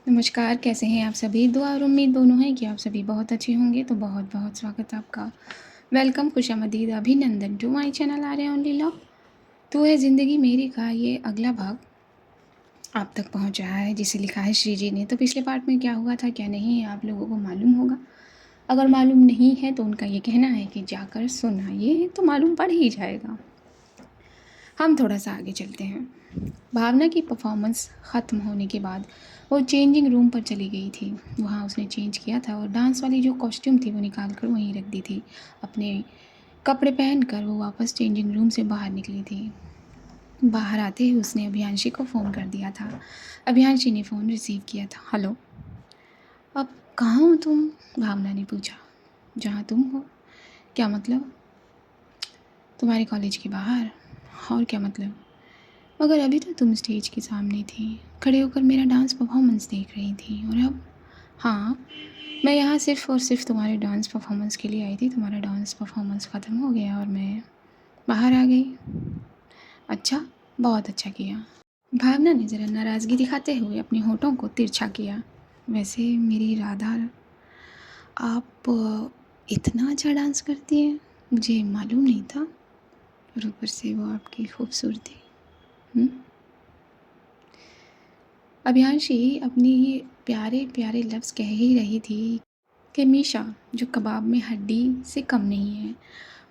नमस्कार, कैसे हैं आप सभी? दुआ और उम्मीद दोनों है कि आप सभी बहुत अच्छे होंगे। तो बहुत-बहुत स्वागत है आपका। वेलकम, खुशामदीद, अभिनंदन to my channel Arya only love. तो है ज़िंदगी मेरी का ये अगला भाग आप तक पहुंच रहा है, जिसे लिखा है श्री जी ने। तो पिछले पार्ट में क्या हुआ था, क्या नहीं, आप लोगों को मालूम होगा। अगर मालूम नहीं है तो उनका ये कहना है कि जाकर सुन आइए, तो मालूम पड़ ही जाएगा। हम थोड़ा सा आगे चलते हैं। भावना की परफॉर्मेंस ख़त्म होने के बाद वो चेंजिंग रूम पर चली गई थी। वहाँ उसने चेंज किया था और डांस वाली जो कॉस्ट्यूम थी वो निकाल कर वहीं रख दी थी। अपने कपड़े पहनकर वो वापस चेंजिंग रूम से बाहर निकली थी। बाहर आते ही उसने अभियांशी को फ़ोन कर दिया था। अभियांशी ने फ़ोन रिसीव किया था। हेलो, अब कहाँ हो तुम? भावना ने पूछा। जहाँ तुम हो। क्या मतलब? तुम्हारे कॉलेज के बाहर। और क्या मतलब? मगर अभी तो तुम स्टेज के सामने थी, खड़े होकर मेरा डांस परफॉर्मेंस देख रही थी। और अब? हाँ, मैं यहाँ सिर्फ़ और सिर्फ तुम्हारे डांस परफॉर्मेंस के लिए आई थी। तुम्हारा डांस परफॉर्मेंस ख़त्म हो गया और मैं बाहर आ गई। अच्छा, बहुत अच्छा किया। भावना ने ज़रा नाराज़गी दिखाते हुए अपने होठों को तिरछा किया। वैसे मेरी राधा, आप इतना अच्छा डांस करती हैं, मुझे मालूम नहीं था। और ऊपर से वो आपकी खूबसूरती। अभियांशी अपनी प्यारे प्यारे लफ्ज़ कह ही रही थी कि मीशा, जो कबाब में हड्डी से कम नहीं है,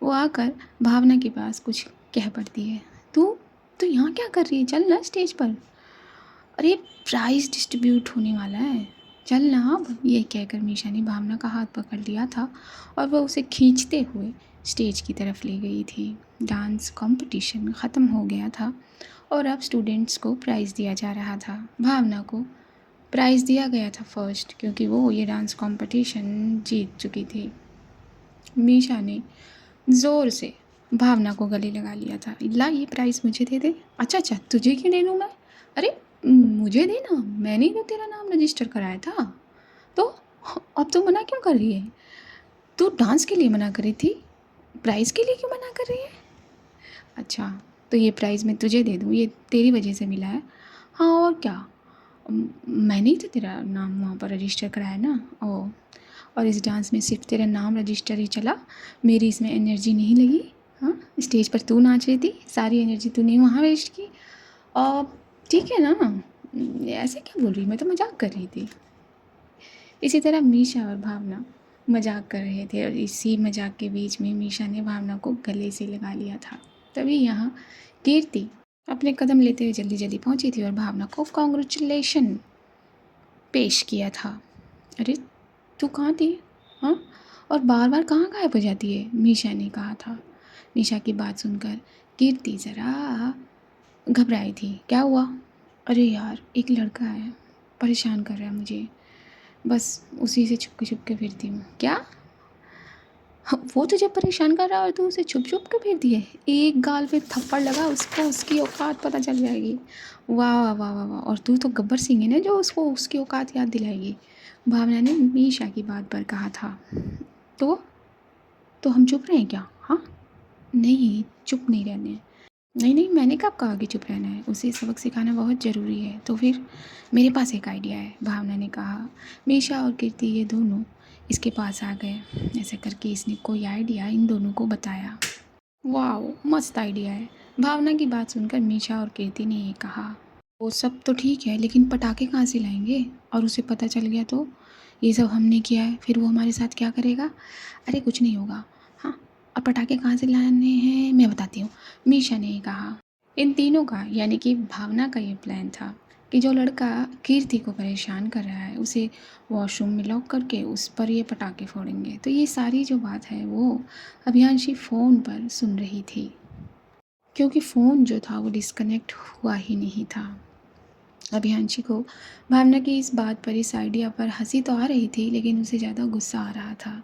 वो आकर भावना के पास कुछ कह पड़ती है। तू तू यहाँ क्या कर रही है? चल ना स्टेज पर। अरे, प्राइज़ डिस्ट्रीब्यूट होने वाला है, चल ना अब। ये कहकर मीशा ने भावना का हाथ पकड़ लिया था और वह उसे खींचते हुए स्टेज की तरफ ले गई थी। डांस कंपटीशन ख़त्म हो गया था और अब स्टूडेंट्स को प्राइज़ दिया जा रहा था। भावना को प्राइज़ दिया गया था फर्स्ट, क्योंकि वो ये डांस कंपटीशन जीत चुकी थी। मीशा ने ज़ोर से भावना को गले लगा लिया था। ला, ये प्राइज़ मुझे दे दे। अच्छा अच्छा, तुझे क्यों दे दूँ मैं? अरे, मुझे दे ना, मैंने ही तो तेरा नाम रजिस्टर कराया था। तो अब तू मना क्यों कर रही है? तू डांस के लिए मना करी थी, प्राइज़ के लिए क्यों मना कर रही है? अच्छा, तो ये प्राइज़ मैं तुझे दे दूँ, ये तेरी वजह से मिला है। हाँ, और क्या। मैंने ही तो तेरा नाम वहाँ पर रजिस्टर कराया ना। ओह, और इस डांस में सिर्फ तेरा नाम रजिस्टर ही चला, मेरी इसमें एनर्जी नहीं लगी। हाँ, स्टेज पर तू नाच रही थी, सारी एनर्जी तूने वहाँ वेस्ट की। और ठीक है ना, ऐसे क्या बोल रही, मैं तो मजाक कर रही थी। इसी तरह मीशा और भावना मजाक कर रहे थे और इसी मजाक के बीच में मीशा ने भावना को गले से लगा लिया था। तभी यहाँ कीर्ति अपने कदम लेते हुए जल्दी जल्दी पहुंची थी और भावना को कॉन्ग्रेचुलेशन पेश किया था। अरे, तू कहाँ थी? हाँ, और बार बार कहाँ गायब हो जाती है? मीशा ने कहा था। मीशा की बात सुनकर कीर्ति ज़रा घबराई थी। क्या हुआ? अरे यार, एक लड़का है, परेशान कर रहा है मुझे, बस उसी से छुपके छुपके फिरती हूँ। क्या? हाँ, वो तुझे परेशान कर रहा है और तू उसे छुप छुप के फिरती है? एक गाल पे थप्पड़ लगा उसको, उसकी औकात पता चल जाएगी। वाह वाह वाह वाह वाह, और तू तो गब्बर सिंह है ना, जो उसको उसकी औकात याद दिलाएगी। भावना ने मीशा की बात पर कहा था। तो तो हम चुप रहें क्या? हाँ, नहीं, चुप नहीं रहने। नहीं नहीं, मैंने कब कहा कि चुप रहना है? उसे सबक सिखाना बहुत ज़रूरी है। तो फिर मेरे पास एक आइडिया है, भावना ने कहा। मीशा और कीर्ति ये दोनों इसके पास आ गए। ऐसा करके इसने कोई आइडिया इन दोनों को बताया। वाओ, मस्त आइडिया है। भावना की बात सुनकर मीशा और कीर्ति ने ये कहा। वो सब तो ठीक है, लेकिन पटाखे कहाँ से लाएंगे? और उसे पता चल गया तो ये सब हमने किया है, फिर वो हमारे साथ क्या करेगा? अरे, कुछ नहीं होगा। हाँ, और पटाखे कहाँ से लाने हैं मैं बताती हूँ, मीशा ने कहा। इन तीनों का यानी कि भावना का ये प्लान था कि जो लड़का कीर्ति को परेशान कर रहा है उसे वॉशरूम में लॉक करके उस पर ये पटाखे फोड़ेंगे। तो ये सारी जो बात है वो अभियांशी फ़ोन पर सुन रही थी, क्योंकि फ़ोन जो था वो डिस्कनेक्ट हुआ ही नहीं था। अभियांशी को भावना की इस बात पर, इस आइडिया पर हंसी तो आ रही थी, लेकिन उसे ज़्यादा गुस्सा आ रहा था।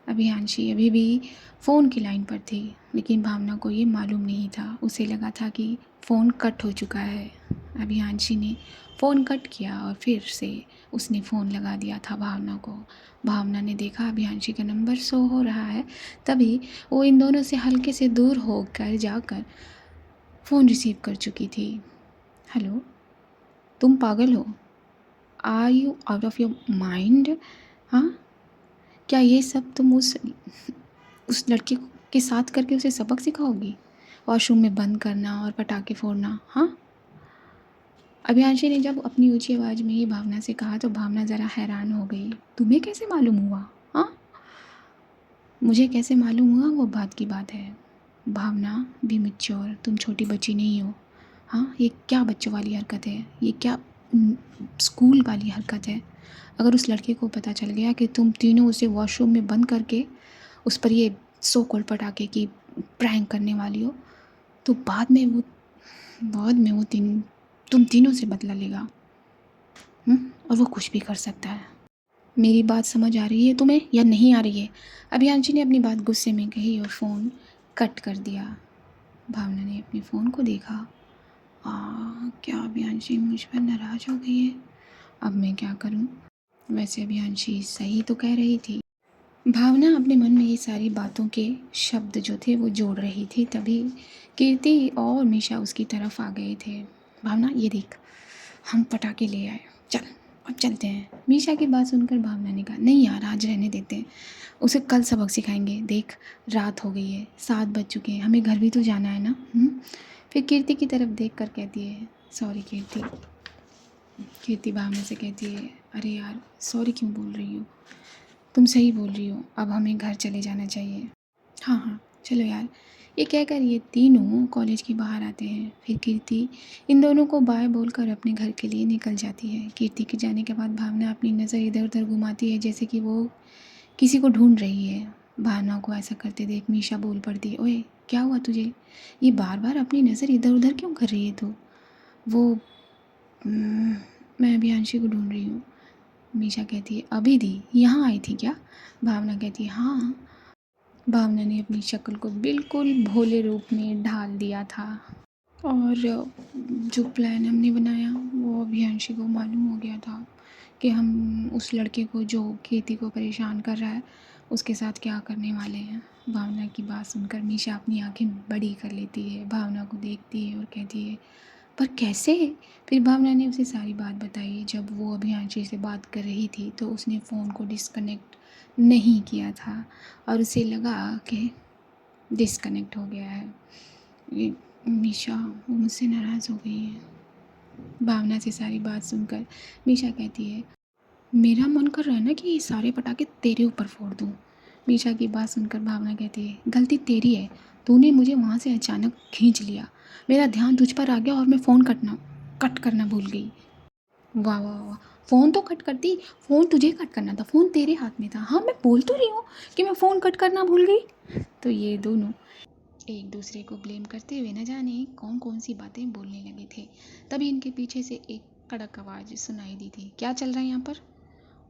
अभियांशी अभी भी फ़ोन की लाइन पर थी, लेकिन भावना को ये मालूम नहीं था। उसे लगा था कि फ़ोन कट हो चुका है। अभियांशी ने फ़ोन कट किया और फिर से उसने फ़ोन लगा दिया था भावना को। भावना ने देखा अभियांशी का नंबर शो हो रहा है, तभी वो इन दोनों से हल्के से दूर होकर जाकर फ़ोन रिसीव कर चुकी थी। हेलो, तुम पागल हो? Are you out of your mind? हाँ, क्या ये सब तुम उस लड़के के साथ करके उसे सबक सिखाओगी? वॉशरूम में बंद करना और पटाखे फोड़ना? हाँ। अभियांशी ने जब अपनी ऊंची आवाज़ में ही भावना से कहा तो भावना ज़रा हैरान हो गई। तुम्हें कैसे मालूम हुआ? हाँ, मुझे कैसे मालूम हुआ वो बात की बात है। भावना, बी मैच्योर, तुम छोटी बच्ची नहीं हो। हाँ, ये क्या बच्चों वाली हरकत है? ये क्या स्कूल वाली हरकत है? अगर उस लड़के को पता चल गया कि तुम तीनों उसे वॉशरूम में बंद करके उस पर ये सो कॉल्ड पटाखे की प्रैंक करने वाली हो, तो बाद में वो तुम तीनों से बदला लेगा। और वो कुछ भी कर सकता है। मेरी बात समझ आ रही है तुम्हें या नहीं आ रही है? अभियांशी ने अपनी बात गुस्से में कही और फ़ोन कट कर दिया। भावना ने अपने फ़ोन को देखा। क्या अभियांशी मुझ पर नाराज़ हो गई है? अब मैं क्या करूं? वैसे अभियांशी सही तो कह रही थी। भावना अपने मन में ये सारी बातों के शब्द जो थे वो जोड़ रही थी, तभी कीर्ति और मीशा उसकी तरफ आ गए थे। भावना, ये देख, हम पटाखे ले आए, चल अब चलते हैं। मीशा की बात सुनकर भावना ने कहा, नहीं यार, आज रहने देते हैं, उसे कल सबक सिखाएंगे। देख, रात हो गई है, 7 बज चुके हैं, हमें घर भी तो जाना है ना। फिर कीर्ति की तरफ देख कर कहती है, सॉरी कीर्ति। कीर्ति भावना से कहती है, अरे यार, सॉरी क्यों बोल रही हो? तुम सही बोल रही हो, अब हमें घर चले जाना चाहिए। हाँ हाँ, चलो यार। ये कहकर ये तीनों कॉलेज के बाहर आते हैं। फिर कीर्ति इन दोनों को बाय बोलकर अपने घर के लिए निकल जाती है। कीर्ति के जाने के बाद भावना अपनी नज़र इधर उधर घुमाती है, जैसे कि वो किसी को ढूंढ रही है। भावना को ऐसा करते देख मीशा बोल पड़ती है, ओए क्या हुआ तुझे? ये बार बार अपनी नज़र इधर उधर क्यों कर रही है तू? वो मैं अभियांशी को ढूंढ रही हूँ। मीशा कहती है, अभी दी यहाँ आई थी क्या? भावना कहती है, हाँ। भावना ने अपनी शक्ल को बिल्कुल भोले रूप में ढाल दिया था और जो प्लान हमने बनाया वो अभियांशी को मालूम हो गया था कि हम उस लड़के को जो कीर्ति को परेशान कर रहा है उसके साथ क्या करने वाले हैं। भावना की बात सुनकर मीशा अपनी आंखें बड़ी कर लेती है, भावना को देखती है और कहती है, पर कैसे? फिर भावना ने उसे सारी बात बताई। जब वो अभियांशी से बात कर रही थी तो उसने फ़ोन को डिस्कनेक्ट नहीं किया था और उसे लगा कि डिस्कनेक्ट हो गया है। ये मीशा वो मुझसे नाराज़ हो गई है। भावना से सारी बात सुनकर मीशा कहती है, मेरा मन कर रहा है ना कि ये सारे पटाखे तेरे ऊपर फोड़ दूँ। मीशा की बात सुनकर भावना कहती है, गलती तेरी है, तूने मुझे वहाँ से अचानक खींच लिया, मेरा ध्यान तुझ पर आ गया और मैं फ़ोन कट करना भूल गई। वाह वाह वाह, फ़ोन तो कट करती, फ़ोन तुझे कट करना था, फ़ोन तेरे हाथ में था। हाँ, मैं बोल तो रही हूँ कि मैं फ़ोन कट करना भूल गई। तो ये दोनों एक दूसरे को ब्लेम करते हुए न जाने कौन कौन सी बातें बोलने लगे थे। तभी इनके पीछे से एक कड़क आवाज़ सुनाई दी थी, क्या चल रहा है यहाँ पर?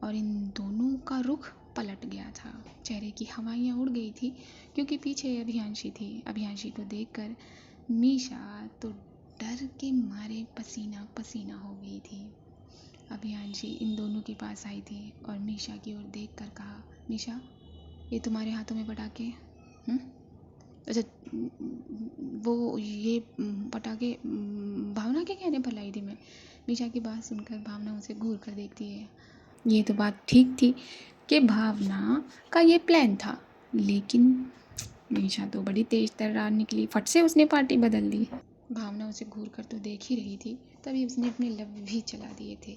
और इन दोनों का रुख पलट गया था। चेहरे की हवाइयाँ उड़ गई थी क्योंकि पीछे अभियांशी थी। अभियांशी को देखकर मीशा तो डर के मारे पसीना पसीना हो गई थी। अभियांशी इन दोनों के पास आई थी और मीशा की ओर देखकर कहा, मीशा, ये तुम्हारे हाथों में पटाखे? अच्छा, वो ये पटाखे भावना के कहने पर लाई थी मैं। मीशा की बात सुनकर भावना उसे घूर कर देखती है। ये तो बात ठीक थी कि भावना का ये प्लान था, लेकिन मीशा तो बड़ी तेज तर्रार निकली, फट से उसने पार्टी बदल दी। भावना उसे घूर कर तो देख ही रही थी, तभी उसने अपने लब भी चला दिए थे।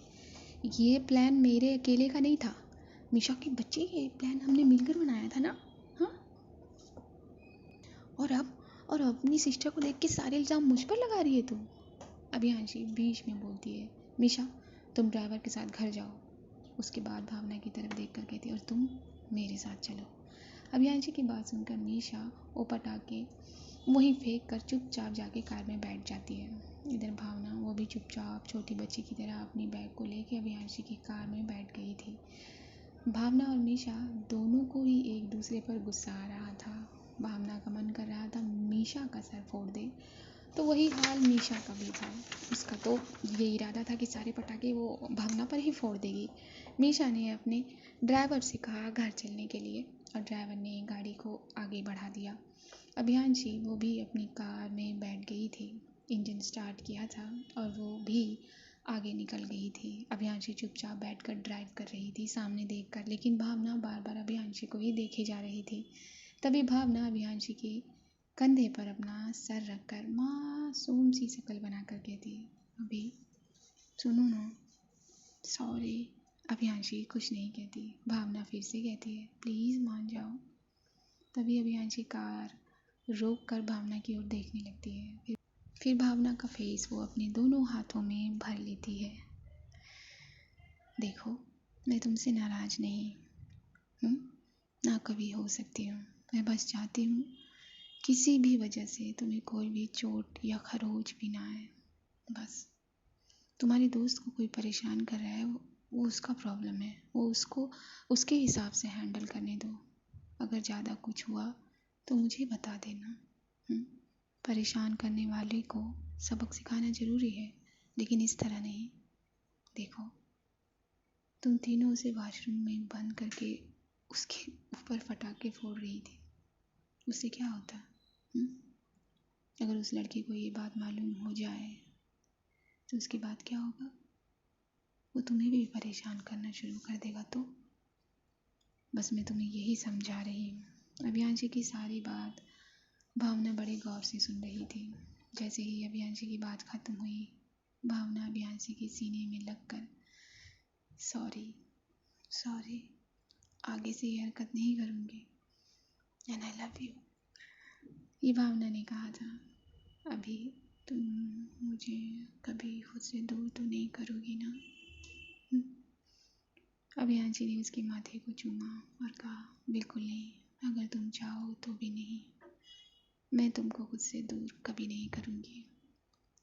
ये प्लान मेरे अकेले का नहीं था मीशा की बच्ची, ये प्लान हमने मिलकर बनाया था ना। हाँ, और अब अपनी सिस्टर को देख के सारे इल्ज़ाम मुझ पर लगा रही है तू। अभियांशी बीच में बोलती है, मीशा, तुम ड्राइवर के साथ घर जाओ। उसके बाद भावना की तरफ देख कर कहती है, और तुम मेरे साथ चलो। अभियांशी की बात सुनकर मीशा वो पटाखे वहीं फेंक कर चुपचाप जाके कार में बैठ जाती है। इधर भावना वो भी चुपचाप छोटी बच्ची की तरह अपनी बैग को लेके अभियांशी की कार में बैठ गई थी। भावना और मीशा दोनों को ही एक दूसरे पर गुस्सा आ रहा था। भावना का मन कर रहा था मीशा का सर फोड़ दे, तो वही हाल मीशा का भी था। उसका तो ये इरादा था कि सारे पटाखे वो भावना पर ही फोड़ देगी। मीशा ने अपने ड्राइवर से कहा घर चलने के लिए और ड्राइवर ने गाड़ी को आगे बढ़ा दिया। अभियांशी वो भी अपनी कार में बैठ गई थी। इंजन स्टार्ट किया था और वो भी आगे निकल गई थी। अभियांशी चुपचाप बैठकर ड्राइव कर रही थी सामने देखकर, लेकिन भावना बार बार अभियांशी को ही देखे जा रही थी। तभी भावना अभियांशी के कंधे पर अपना सर रखकर मासूम सी शक्ल बनाकर कहती, अभी सुनो ना, सॉरी। अभियांशी कुछ नहीं कहती। भावना फिर से कहती है, प्लीज़ मान जाओ। तभी अभियांशी कार रोक कर भावना की ओर देखने लगती है। फिर भावना का फेस वो अपने दोनों हाथों में भर लेती है। देखो, मैं तुमसे नाराज़ नहीं हूँ, ना कभी हो सकती हूँ। मैं बस चाहती हूँ किसी भी वजह से तुम्हें कोई भी चोट या खरोच भी ना आए। बस तुम्हारे दोस्त को कोई परेशान कर रहा है, वो उसका प्रॉब्लम है, वो उसको उसके हिसाब से हैंडल करने दो। अगर ज़्यादा कुछ हुआ तो मुझे बता देना। परेशान करने वाले को सबक सिखाना ज़रूरी है, लेकिन इस तरह नहीं। देखो, तुम तीनों उसे वॉशरूम में बंद करके उसके ऊपर पटाखे फोड़ रही थी। उससे क्या होता? अगर उस लड़की को ये बात मालूम हो जाए तो उसके बाद क्या होगा? वो तुम्हें भी परेशान करना शुरू कर देगा। तो बस मैं तुम्हें यही समझा रही हूँ। अभियांशी की सारी बात भावना बड़े गौर से सुन रही थी। जैसे ही अभियांशी की बात खत्म हुई, भावना अभियांशी के सीने में लगकर सॉरी, आगे से ये हरकत नहीं करूँगी, एंड आई लव यू, ये भावना ने कहा था। अभी तुम मुझे कभी खुद से दूर तो नहीं करोगी ना? अभियांशी ने उसके माथे को चूमा और कहा, बिल्कुल नहीं, अगर तुम चाहो तो भी नहीं। मैं तुमको खुद से दूर कभी नहीं करूँगी।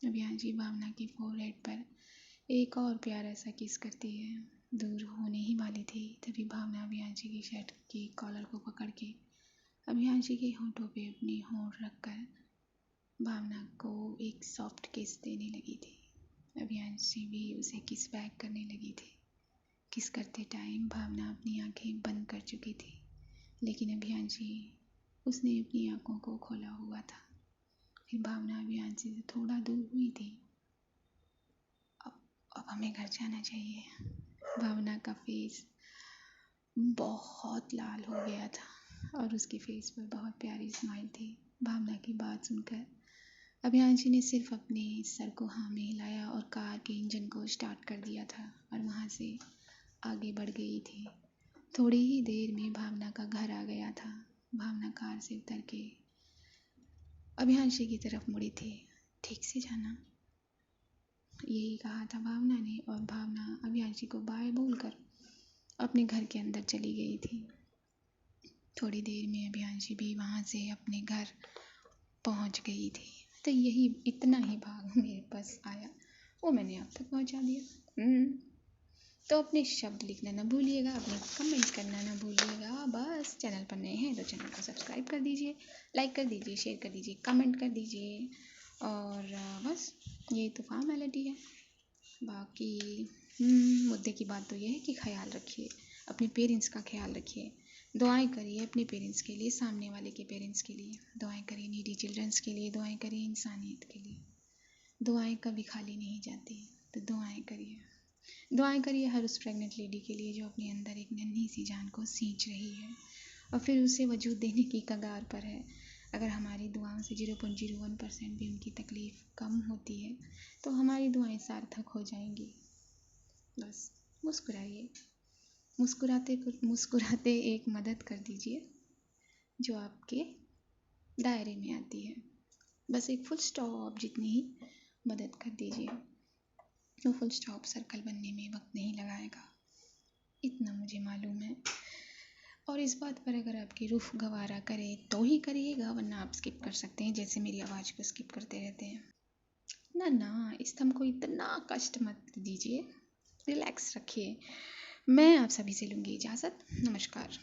अभियांशी भावना की फोरहेड पर एक और प्यारा सा किस करती है। दूर होने ही वाली थी, तभी भावना अभियांशी की शर्ट की कॉलर को पकड़ के अभियांशी के होंठों पे अपनी होंठ रखकर भावना को एक सॉफ्ट किस देने लगी थी। अभियांशी भी उसे किस बैक करने लगी थी। किस करते टाइम भावना अपनी आंखें बंद कर चुकी थी, लेकिन अभियांशी उसने अपनी आंखों को खोला हुआ था। फिर भावना अभियांशी से थोड़ा दूर हुई थी। अब हमें घर जाना चाहिए। भावना का फेस बहुत लाल हो गया था और उसके फेस पर बहुत प्यारी स्माइल थी। भावना की बात सुनकर अभियांशी ने सिर्फ अपने सर को हाँ में हिलाया और कार के इंजन को स्टार्ट कर दिया था और वहाँ से आगे बढ़ गई थी। थोड़ी ही देर में भावना का घर आ गया था। भावना कार से उतर के अभियांशी की तरफ मुड़ी थी। ठीक से जाना, यही कहा था भावना ने, और भावना अभियांशी को बाय बोलकर अपने घर के अंदर चली गई थी। थोड़ी देर में अभियांशी भी वहाँ से अपने घर पहुँच गई थी। तो यही इतना ही भाग मेरे पास आया, वो मैंने आप तक पहुँचा दिया। तो अपने शब्द लिखना ना भूलिएगा, अपने कमेंट करना ना भूलिएगा। बस चैनल पर नए हैं तो चैनल को सब्सक्राइब कर दीजिए, लाइक कर दीजिए, शेयर कर दीजिए, कमेंट कर दीजिए। और बस ये तो फॉर्मेलिटी है। बाकी मुद्दे की बात तो ये है कि ख्याल रखिए, अपने पेरेंट्स का ख्याल रखिए। दुआएं करिए अपने पेरेंट्स के लिए, सामने वाले के पेरेंट्स के लिए दुआएं करिए, नीडी चिल्ड्रंस के लिए दुआएं करिए, इंसानियत के लिए। दुआएं कभी खाली नहीं जाती, तो दुआएं करिए हर उस प्रेग्नेंट लेडी के लिए जो अपने अंदर एक नन्ही सी जान को सींच रही है और फिर उसे वजूद देने की कगार पर है। अगर हमारी दुआओं से 0.01% भी उनकी तकलीफ़ कम होती है तो हमारी दुआएं सार्थक हो जाएंगी। बस मुस्कुराइए, मुस्कुराते एक मदद कर दीजिए जो आपके दायरे में आती है। बस एक फुल स्टॉप जितनी ही मदद कर दीजिए। वो फुल स्टॉप सर्कल बनने में वक्त नहीं लगाएगा, इतना मुझे मालूम है। और इस बात पर अगर आपकी रूह गवारा करे तो ही करिएगा, वरना आप स्किप कर सकते हैं, जैसे मेरी आवाज़ को स्किप करते रहते हैं। ना इस थम को इतना कष्ट मत दीजिए, रिलैक्स रखिए। मैं आप सभी से लूँगी इजाज़त। नमस्कार।